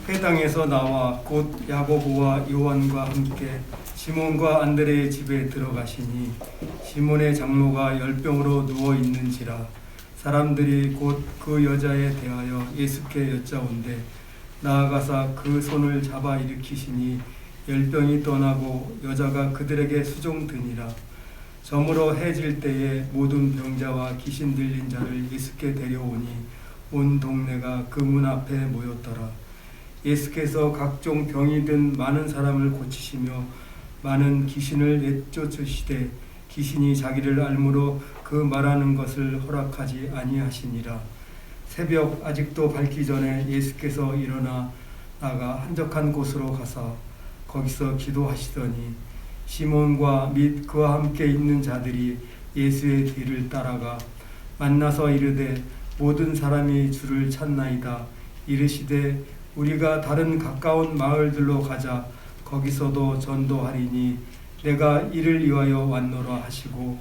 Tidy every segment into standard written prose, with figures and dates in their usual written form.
회당에서 나와 곧 야고보와 요한과 함께 시몬과 안드레의 집에 들어가시니 시몬의 장모가 열병으로 누워 있는지라 사람들이 곧 그 여자에 대하여 예수께 여짜온대 나아가사 그 손을 잡아 일으키시니 열병이 떠나고 여자가 그들에게 수종드니라. 저물어 해질 때에 모든 병자와 귀신 들린 자를 예수께 데려오니 온 동네가 그 문 앞에 모였더라. 예수께서 각종 병이 든 많은 사람을 고치시며 많은 귀신을 내쫓으시되 귀신이 자기를 알므로 그 말하는 것을 허락하지 아니하시니라. 새벽 아직도 밝기 전에 예수께서 일어나 나가 한적한 곳으로 가사 거기서 기도하시더니 시몬과 및 그와 함께 있는 자들이 예수의 뒤를 따라가 만나서 이르되 모든 사람이 주를 찾나이다. 이르시되 우리가 다른 가까운 마을들로 가자. 거기서도 전도하리니 내가 이를 위하여 왔노라 하시고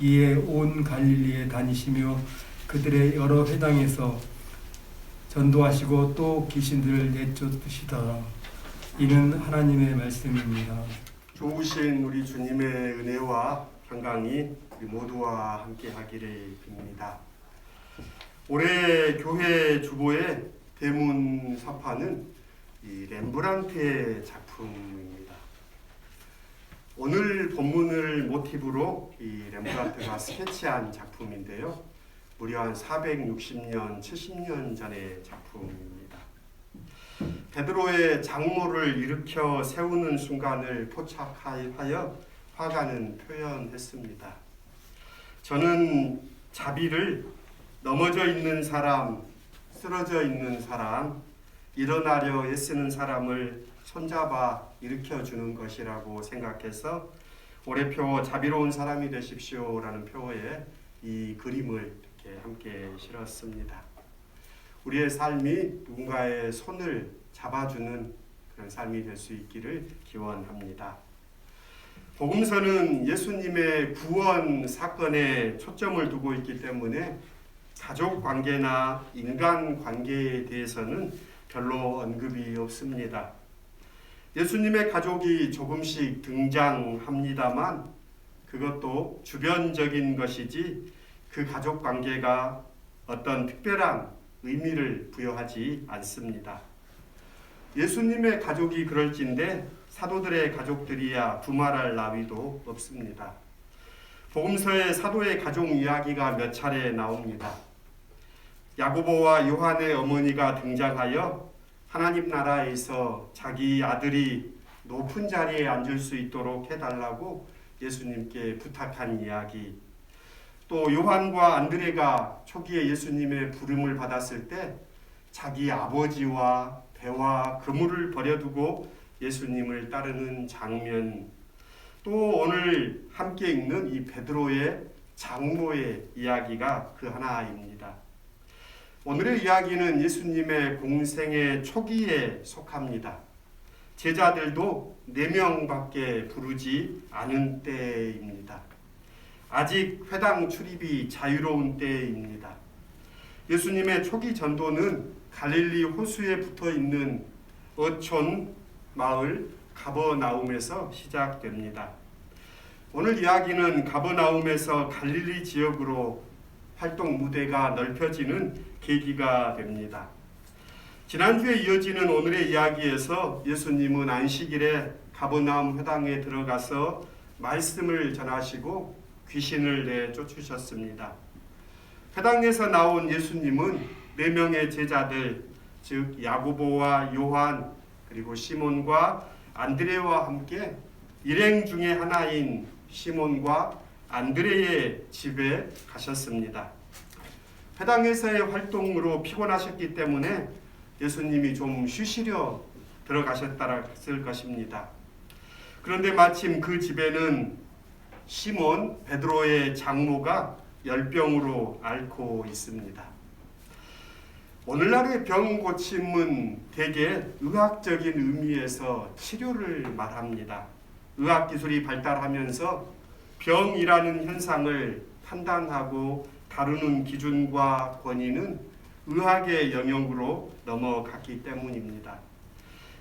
이에 온 갈릴리에 다니시며 그들의 여러 회당에서 전도하시고 또 귀신들을 내쫓으시더라. 이는 하나님의 말씀입니다. 좋으신 우리 주님의 은혜와 평강이 우리 모두와 함께 하기를 빕니다. 올해 교회 주보의 대문 사파는 이 렘브란트의 작품입니다. 오늘 본문을 모티브로 이 렘브란트가 스케치한 작품인데요. 무려 한 460년, 70년 전의 작품입니다. 베드로의 장모를 일으켜 세우는 순간을 포착하여 화가는 표현했습니다. 저는 자비를 넘어져 있는 사람, 쓰러져 있는 사람, 일어나려 애쓰는 사람을 손잡아 일으켜주는 것이라고 생각해서 올해표 자비로운 사람이 되십시오라는 표어에 이 그림을 이렇게 함께 실었습니다. 우리의 삶이 누군가의 손을 잡아주는 그런 삶이 될 수 있기를 기원합니다. 복음서는 예수님의 구원 사건에 초점을 두고 있기 때문에 가족 관계나 인간 관계에 대해서는 별로 언급이 없습니다. 예수님의 가족이 조금씩 등장합니다만 그것도 주변적인 것이지 그 가족 관계가 어떤 특별한 의미를 부여하지 않습니다. 예수님의 가족이 그럴진데 사도들의 가족들이야 두말할 나위도 없습니다. 복음서에 사도의 가족 이야기가 몇 차례 나옵니다. 야고보와 요한의 어머니가 등장하여 하나님 나라에서 자기 아들이 높은 자리에 앉을 수 있도록 해달라고 예수님께 부탁한 이야기, 또 요한과 안드레가 초기에 예수님의 부름을 받았을 때 자기 아버지와 배와 그물을 버려두고 예수님을 따르는 장면, 또 오늘 함께 읽는 이 베드로의 장모의 이야기가 그 하나입니다. 오늘의 이야기는 예수님의 공생의 초기에 속합니다. 제자들도 4명밖에 부르지 않은 때입니다. 아직 회당 출입이 자유로운 때입니다. 예수님의 초기 전도는 갈릴리 호수에 붙어 있는 어촌 마을 가버나움에서 시작됩니다. 오늘 이야기는 가버나움에서 갈릴리 지역으로 활동 무대가 넓혀지는 계기가 됩니다. 지난주에 이어지는 오늘의 이야기에서 예수님은 안식일에 가버나움 회당에 들어가서 말씀을 전하시고 귀신을 내쫓으셨습니다. 회당에서 나온 예수님은 4명의 제자들, 즉 야고보와 요한 그리고 시몬과 안드레와 함께 일행 중에 하나인 시몬과 안드레의 집에 가셨습니다. 회당에서의 활동으로 피곤하셨기 때문에 예수님이 좀 쉬시려 들어가셨을 것입니다. 그런데 마침 그 집에는 시몬 베드로의 장모가 열병으로 앓고 있습니다. 오늘날의 병 고침은 대개 의학적인 의미에서 치료를 말합니다. 의학기술이 발달하면서 병이라는 현상을 판단하고 다루는 기준과 권위는 의학의 영역으로 넘어갔기 때문입니다.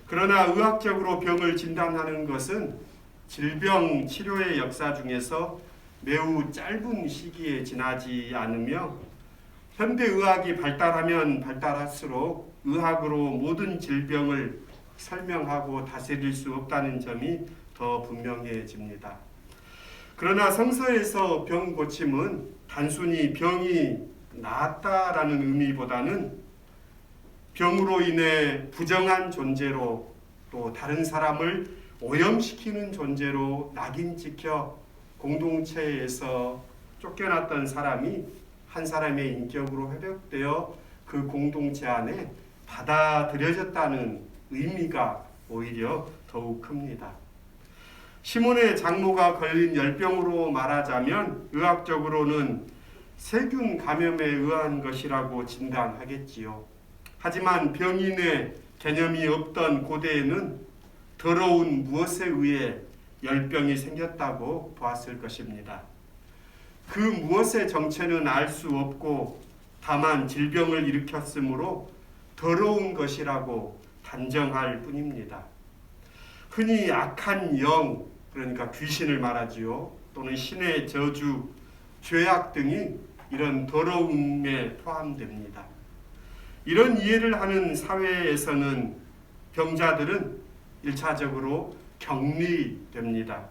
그러나 의학적으로 병을 진단하는 것은 질병 치료의 역사 중에서 매우 짧은 시기에 지나지 않으며 현대의학이 발달하면 발달할수록 의학으로 모든 질병을 설명하고 다스릴 수 없다는 점이 더 분명해집니다. 그러나 성서에서 병 고침은 단순히 병이 나았다라는 의미보다는 병으로 인해 부정한 존재로 또 다른 사람을 오염시키는 존재로 낙인 찍혀 공동체에서 쫓겨났던 사람이 한 사람의 인격으로 회복되어 그 공동체 안에 받아들여졌다는 의미가 오히려 더욱 큽니다. 시몬의 장모가 걸린 열병으로 말하자면 의학적으로는 세균 감염에 의한 것이라고 진단하겠지요. 하지만 병인의 개념이 없던 고대에는 더러운 무엇에 의해 열병이 생겼다고 보았을 것입니다. 그 무엇의 정체는 알 수 없고 다만 질병을 일으켰으므로 더러운 것이라고 단정할 뿐입니다. 흔히 악한 영, 그러니까 귀신을 말하지요. 또는 신의 저주, 죄악 등이 이런 더러움에 포함됩니다. 이런 이해를 하는 사회에서는 병자들은 1차적으로 격리됩니다.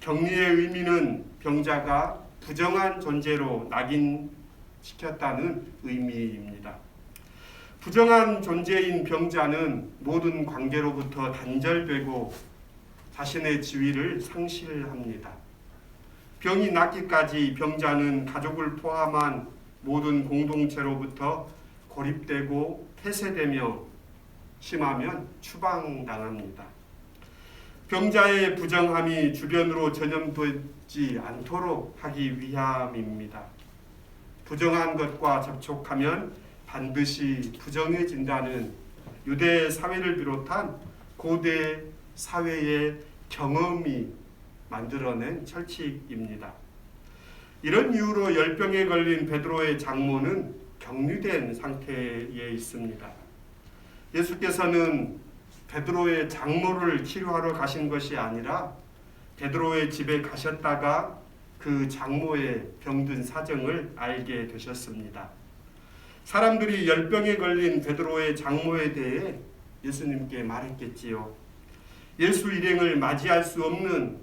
격리의 의미는 병자가 부정한 존재로 낙인시켰다는 의미입니다. 부정한 존재인 병자는 모든 관계로부터 단절되고 자신의 지위를 상실합니다. 병이 낫기까지 병자는 가족을 포함한 모든 공동체로부터 고립되고 폐쇄되며 심하면 추방당합니다. 병자의 부정함이 주변으로 전염되지 않도록 하기 위함입니다. 부정한 것과 접촉하면 반드시 부정해진다는 유대 사회를 비롯한 고대 사회의 경험이 만들어낸 철칙입니다. 이런 이유로 열병에 걸린 베드로의 장모는 격리된 상태에 있습니다. 예수께서는 베드로의 장모를 치료하러 가신 것이 아니라 베드로의 집에 가셨다가 그 장모의 병든 사정을 알게 되셨습니다. 사람들이 열병에 걸린 베드로의 장모에 대해 예수님께 말했겠지요. 예수 일행을 맞이할 수 없는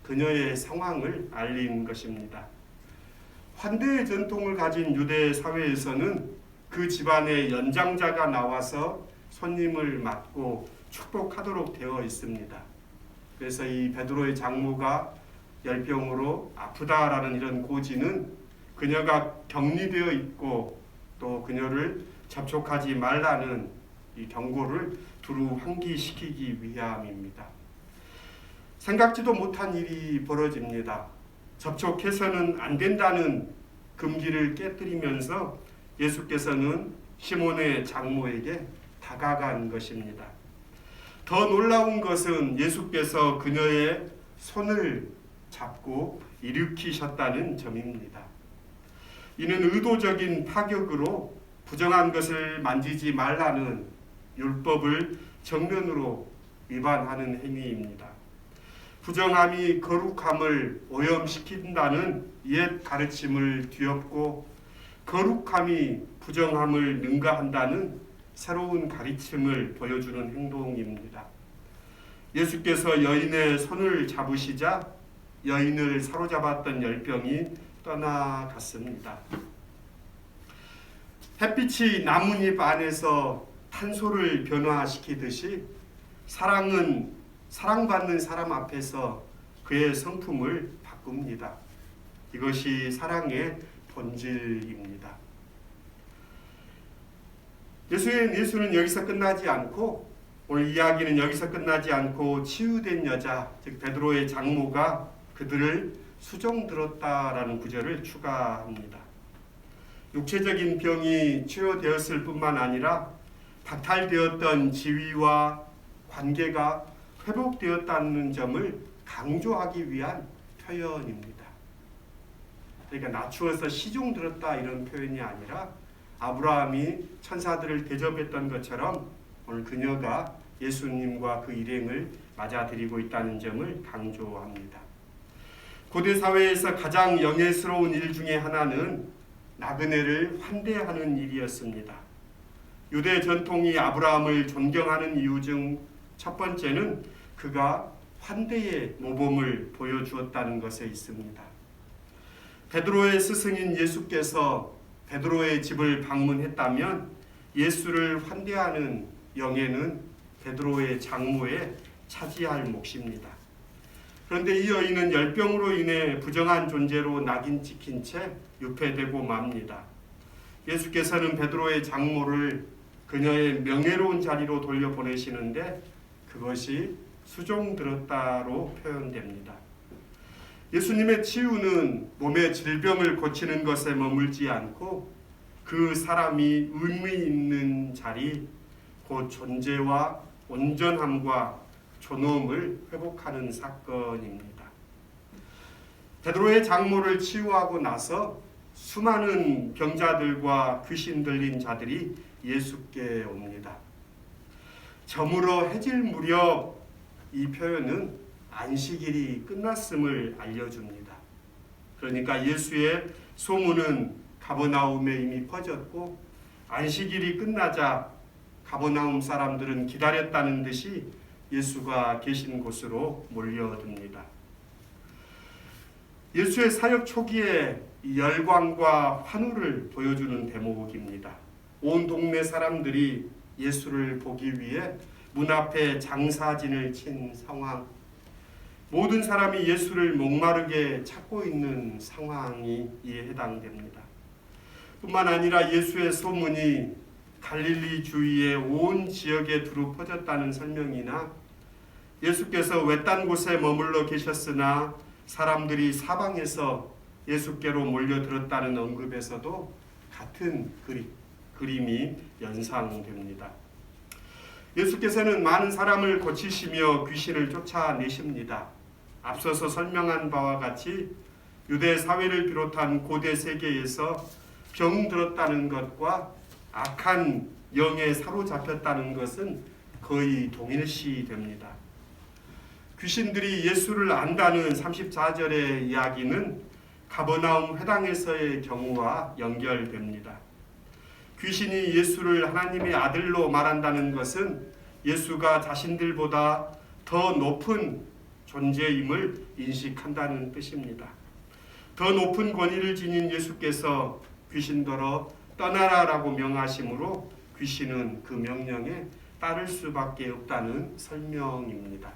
그녀의 상황을 알린 것입니다. 환대의 전통을 가진 유대 사회에서는 그 집안의 연장자가 나와서 손님을 맞고 축복하도록 되어 있습니다. 그래서 이 베드로의 장모가 열병으로 아프다라는 이런 고지는 그녀가 격리되어 있고 또 그녀를 접촉하지 말라는 이 경고를 두루 환기시키기 위함입니다. 생각지도 못한 일이 벌어집니다. 접촉해서는 안 된다는 금기를 깨뜨리면서 예수께서는 시몬의 장모에게 다가간 것입니다. 더 놀라운 것은 예수께서 그녀의 손을 잡고 일으키셨다는 점입니다. 이는 의도적인 타격으로 부정한 것을 만지지 말라는 율법을 정면으로 위반하는 행위입니다. 부정함이 거룩함을 오염시킨다는 옛 가르침을 뒤엎고 거룩함이 부정함을 능가한다는 새로운 가르침을 보여주는 행동입니다. 예수께서 여인의 손을 잡으시자 여인을 사로잡았던 열병이 떠나갔습니다. 햇빛이 나뭇잎 안에서 탄소를 변화시키듯이 사랑은 사랑받는 사람 앞에서 그의 성품을 바꿉니다. 이것이 사랑의 본질입니다. 예수는 여기서 끝나지 않고 오늘 이야기는 여기서 끝나지 않고 치유된 여자, 즉 베드로의 장모가 그들을 수종들었다라는 구절을 추가합니다. 육체적인 병이 치유되었을 뿐만 아니라 박탈되었던 지위와 관계가 회복되었다는 점을 강조하기 위한 표현입니다. 그러니까 낮추어서 시종 들었다 이런 표현이 아니라 아브라함이 천사들을 대접했던 것처럼 오늘 그녀가 예수님과 그 일행을 맞아들이고 있다는 점을 강조합니다. 고대 사회에서 가장 영예스러운 일 중에 하나는 나그네를 환대하는 일이었습니다. 유대 전통이 아브라함을 존경하는 이유 중 첫 번째는 그가 환대의 모범을 보여주었다는 것에 있습니다. 베드로의 스승인 예수께서 베드로의 집을 방문했다면 예수를 환대하는 영예는 베드로의 장모에 차지할 몫입니다. 그런데 이 여인은 열병으로 인해 부정한 존재로 낙인 찍힌 채 유폐되고 맙니다. 예수께서는 베드로의 장모를 그녀의 명예로운 자리로 돌려보내시는데 그것이 수종 들었다로 표현됩니다. 예수님의 치유는 몸의 질병을 고치는 것에 머물지 않고 그 사람이 의미 있는 자리, 곧 존재와 온전함과 존엄을 회복하는 사건입니다. 베드로의 장모를 치유하고 나서 수많은 병자들과 귀신 들린 자들이 예수께 옵니다. 저물어 해질 무렵 이 표현은 안식일이 끝났음을 알려줍니다. 그러니까 예수의 소문은 가버나움에 이미 퍼졌고 안식일이 끝나자 가버나움 사람들은 기다렸다는 듯이 예수가 계신 곳으로 몰려듭니다. 예수의 사역 초기에 열광과 환호를 보여주는 대목입니다. 온 동네 사람들이 예수를 보기 위해 문 앞에 장사진을 친 상황, 모든 사람이 예수를 목마르게 찾고 있는 상황이 이에 해당됩니다. 뿐만 아니라 예수의 소문이 갈릴리 주위의 온 지역에 두루 퍼졌다는 설명이나 예수께서 외딴 곳에 머물러 계셨으나 사람들이 사방에서 예수께로 몰려들었다는 언급에서도 같은 그림이 연상됩니다. 예수께서는 많은 사람을 고치시며 귀신을 쫓아내십니다. 앞서서 설명한 바와 같이 유대 사회를 비롯한 고대 세계에서 병들었다는 것과 악한 영에 사로잡혔다는 것은 거의 동일시됩니다. 귀신들이 예수를 안다는 34절의 이야기는 가버나움 회당에서의 경우와 연결됩니다. 귀신이 예수를 하나님의 아들로 말한다는 것은 예수가 자신들보다 더 높은 존재임을 인식한다는 뜻입니다. 더 높은 권위를 지닌 예수께서 귀신더러 떠나라라고 명하심으로 귀신은 그 명령에 따를 수밖에 없다는 설명입니다.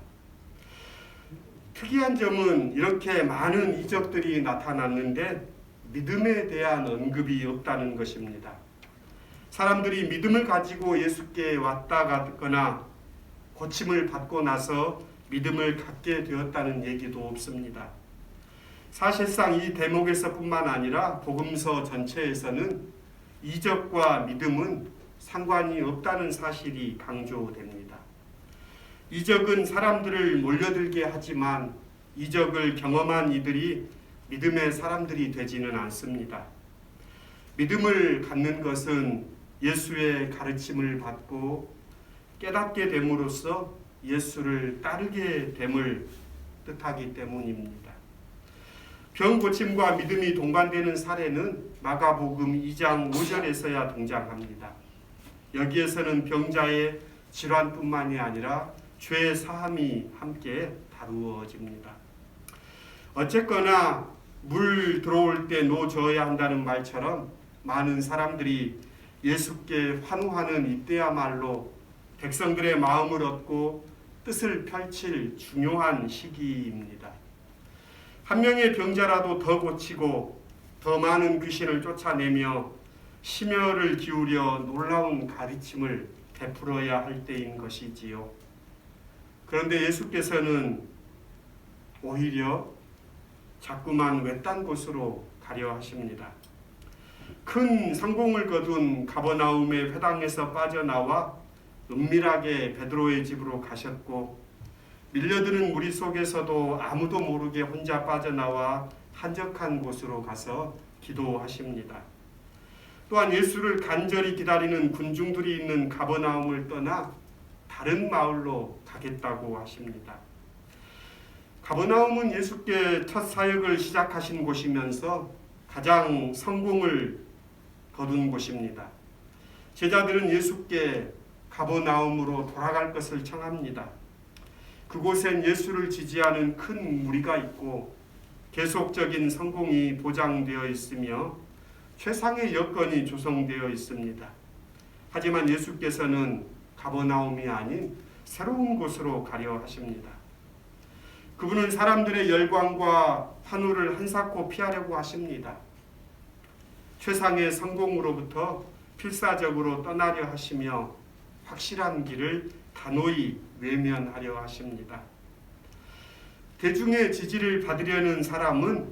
특이한 점은 이렇게 많은 이적들이 나타났는데 믿음에 대한 언급이 없다는 것입니다. 사람들이 믿음을 가지고 예수께 왔다 갔거나 고침을 받고 나서 믿음을 갖게 되었다는 얘기도 없습니다. 사실상 이 대목에서뿐만 아니라 복음서 전체에서는 이적과 믿음은 상관이 없다는 사실이 강조됩니다. 이적은 사람들을 몰려들게 하지만 이적을 경험한 이들이 믿음의 사람들이 되지는 않습니다. 믿음을 갖는 것은 예수의 가르침을 받고 깨닫게 됨으로써 예수를 따르게 됨을 뜻하기 때문입니다. 병 고침과 믿음이 동반되는 사례는 마가복음 2장 5절에서야 등장합니다. 여기에서는 병자의 질환뿐만이 아니라 죄 사함이 함께 다루어집니다. 어쨌거나 물 들어올 때 놓줘야 한다는 말처럼 많은 사람들이 예수께 환호하는 이때야말로 백성들의 마음을 얻고 뜻을 펼칠 중요한 시기입니다. 한 명의 병자라도 더 고치고 더 많은 귀신을 쫓아내며 심혈을 기울여 놀라운 가르침을 베풀어야 할 때인 것이지요. 그런데 예수께서는 오히려 자꾸만 외딴 곳으로 가려 하십니다. 큰 성공을 거둔 가버나움의 회당에서 빠져나와 은밀하게 베드로의 집으로 가셨고 밀려드는 무리 속에서도 아무도 모르게 혼자 빠져나와 한적한 곳으로 가서 기도하십니다. 또한 예수를 간절히 기다리는 군중들이 있는 가버나움을 떠나 다른 마을로 가겠다고 하십니다. 가버나움은 예수께 첫 사역을 시작하신 곳이면서 가장 성공을 거둔 곳입니다. 제자들은 예수께 가버나움으로 돌아갈 것을 청합니다. 그곳엔 예수를 지지하는 큰 무리가 있고 계속적인 성공이 보장되어 있으며 최상의 여건이 조성되어 있습니다. 하지만 예수께서는 가버나움이 아닌 새로운 곳으로 가려 하십니다. 그분은 사람들의 열광과 환호를 한사코 피하려고 하십니다. 최상의 성공으로부터 필사적으로 떠나려 하시며 확실한 길을 단호히 외면하려 하십니다. 대중의 지지를 받으려는 사람은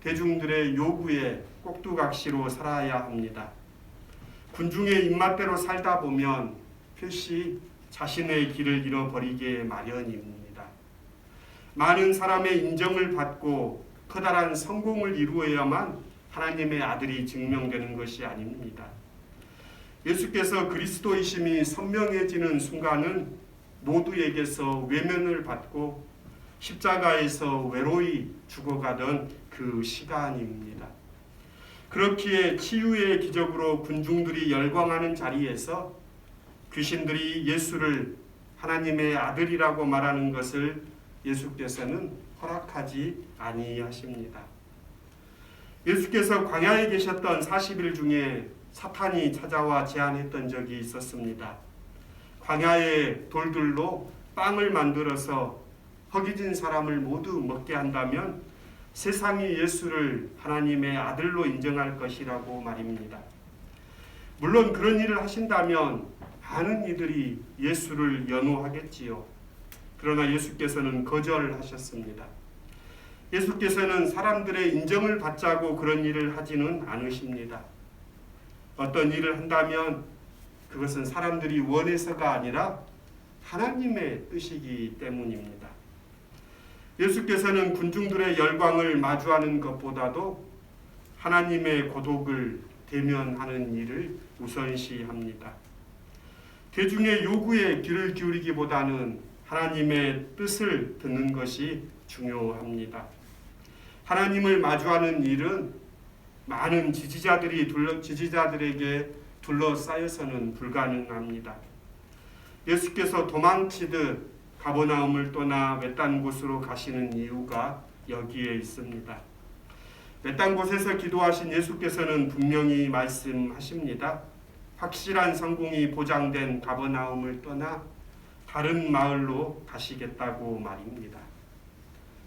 대중들의 요구에 꼭두각시로 살아야 합니다. 군중의 입맛대로 살다 보면 필시 자신의 길을 잃어버리게 마련입니다. 많은 사람의 인정을 받고 커다란 성공을 이루어야만 하나님의 아들이 증명되는 것이 아닙니다. 예수께서 그리스도이심이 선명해지는 순간은 모두에게서 외면을 받고 십자가에서 외로이 죽어가던 그 시간입니다. 그렇기에 치유의 기적으로 군중들이 열광하는 자리에서 귀신들이 예수를 하나님의 아들이라고 말하는 것을 예수께서는 허락하지 아니하십니다. 예수께서 광야에 계셨던 40일 중에 사탄이 찾아와 제안했던 적이 있었습니다. 광야의 돌들로 빵을 만들어서 허기진 사람을 모두 먹게 한다면 세상이 예수를 하나님의 아들로 인정할 것이라고 말입니다. 물론 그런 일을 하신다면 많은 이들이 예수를 연호하겠지요. 그러나 예수께서는 거절하셨습니다. 예수께서는 사람들의 인정을 받자고 그런 일을 하지는 않으십니다. 어떤 일을 한다면 그것은 사람들이 원해서가 아니라 하나님의 뜻이기 때문입니다. 예수께서는 군중들의 열광을 마주하는 것보다도 하나님의 고독을 대면하는 일을 우선시합니다. 대중의 요구에 귀를 기울이기보다는 하나님의 뜻을 듣는 것이 중요합니다. 하나님을 마주하는 일은 많은 지지자들에게 둘러싸여서는 불가능합니다. 예수께서 도망치듯 가버나움을 떠나 외딴 곳으로 가시는 이유가 여기에 있습니다. 외딴 곳에서 기도하신 예수께서는 분명히 말씀하십니다. 확실한 성공이 보장된 가버나움을 떠나 다른 마을로 가시겠다고 말입니다.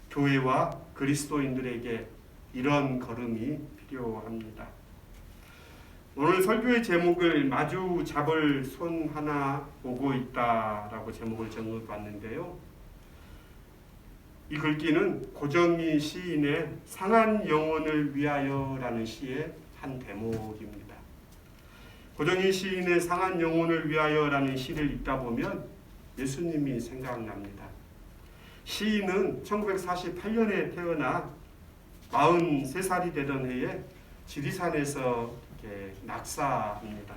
교회와 그리스도인들에게 이런 걸음이 필요합니다. 오늘 설교의 제목을 마주 잡을 손 하나 오고 있다라고 제목을 정해봤는데요. 이 글귀는 고정희 시인의 상한 영혼을 위하여라는 시의 한 대목입니다. 고정희 시인의 상한 영혼을 위하여라는 시를 읽다 보면 예수님이 생각납니다. 시인은 1948년에 태어나 43살이 되던 해에 지리산에서 낙사합니다.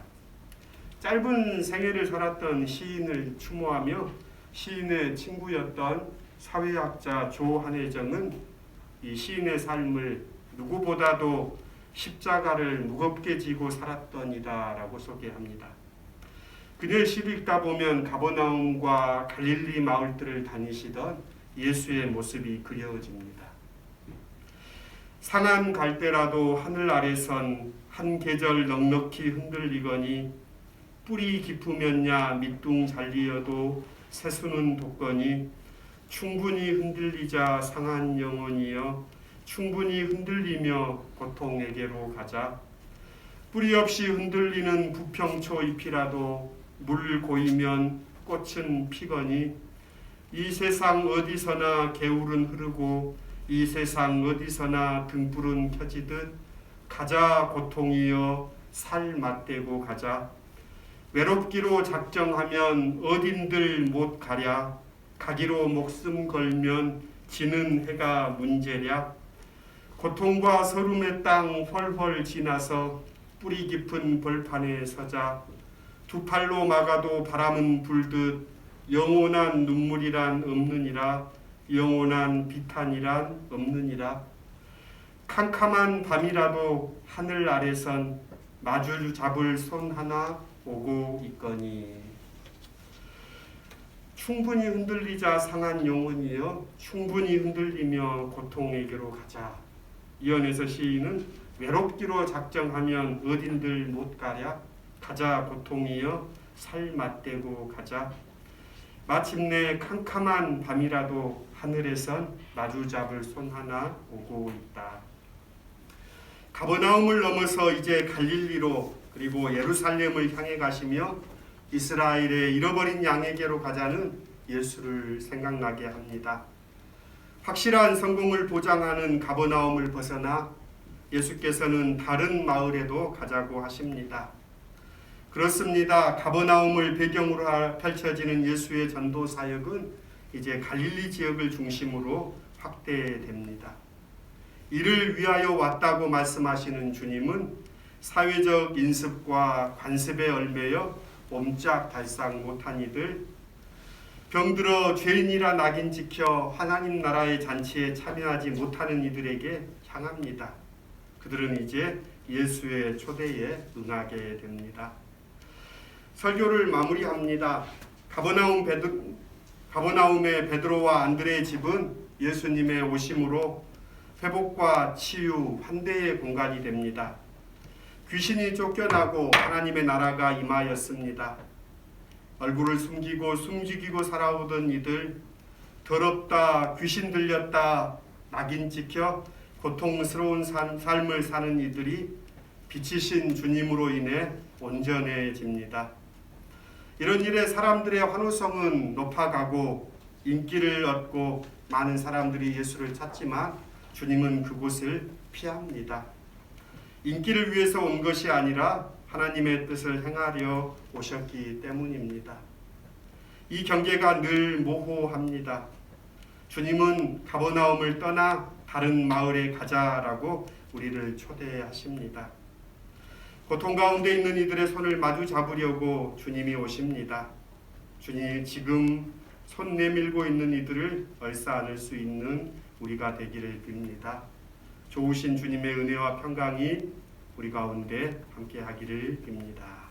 짧은 생애를 살았던 시인을 추모하며 시인의 친구였던 사회학자 조한혜정은 이 시인의 삶을 누구보다도 십자가를 무겁게 지고 살았던 이다라고 소개합니다. 그녀의 시를 읽다 보면 가버나움과 갈릴리 마을들을 다니시던 예수의 모습이 그려집니다. 상한 갈대라도 하늘 아래선 한 계절 넉넉히 흔들리거니 뿌리 깊으면야 밑둥 잘리어도 새수는 돋거니 충분히 흔들리자 상한 영혼이여 충분히 흔들리며 고통에게로 가자. 뿌리 없이 흔들리는 부평초 잎이라도 물 고이면 꽃은 피거니 이 세상 어디서나 개울은 흐르고 이 세상 어디서나 등불은 켜지듯 가자 고통이여 살 맞대고 가자. 외롭기로 작정하면 어딘들 못 가랴. 가기로 목숨 걸면 지는 해가 문제랴. 고통과 서름의 땅 훨훨 지나서 뿌리 깊은 벌판에 서자 두 팔로 막아도 바람은 불듯 영원한 눈물이란 없느니라 영원한 비탄이란 없느니라 캄캄한 밤이라도 하늘 아래선 마주 잡을 손 하나 오고 있거니 충분히 흔들리자 상한 영혼이여 충분히 흔들리며 고통에게로 가자. 이언에서 시인은 외롭기로 작정하면 어딘들 못 가랴 가자 고통이여 살 맞대고 가자. 마침내 캄캄한 밤이라도 하늘에선 마주 잡을 손 하나 오고 있다. 가버나움을 넘어서 이제 갈릴리로 그리고 예루살렘을 향해 가시며 이스라엘의 잃어버린 양에게로 가자는 예수를 생각나게 합니다. 확실한 성공을 보장하는 가버나움을 벗어나 예수께서는 다른 마을에도 가자고 하십니다. 그렇습니다. 가버나움을 배경으로 펼쳐지는 예수의 전도 사역은 이제 갈릴리 지역을 중심으로 확대됩니다. 이를 위하여 왔다고 말씀하시는 주님은 사회적 인습과 관습에 얽매여 옴짝달싹 못한 이들, 병들어 죄인이라 낙인 지켜 하나님 나라의 잔치에 참여하지 못하는 이들에게 향합니다. 그들은 이제 예수의 초대에 응하게 됩니다. 설교를 마무리합니다. 가버나움의 베드로와 안드레의 집은 예수님의 오심으로 회복과 치유, 환대의 공간이 됩니다. 귀신이 쫓겨나고 하나님의 나라가 임하였습니다. 얼굴을 숨기고 살아오던 이들, 더럽다, 귀신 들렸다, 낙인 찍혀 고통스러운 삶을 사는 이들이 빛이신 주님으로 인해 온전해집니다. 이런 일에 사람들의 환호성은 높아가고 인기를 얻고 많은 사람들이 예수를 찾지만 주님은 그곳을 피합니다. 인기를 위해서 온 것이 아니라 하나님의 뜻을 행하려 오셨기 때문입니다. 이 경계가 늘 모호합니다. 주님은 가버나움을 떠나 다른 마을에 가자라고 우리를 초대하십니다. 고통 가운데 있는 이들의 손을 마주 잡으려고 주님이 오십니다. 주님 지금 손 내밀고 있는 이들을 얼싸안을 수 있는 우리가 되기를 빕니다. 좋으신 주님의 은혜와 평강이 우리 가운데 함께 하기를 빕니다.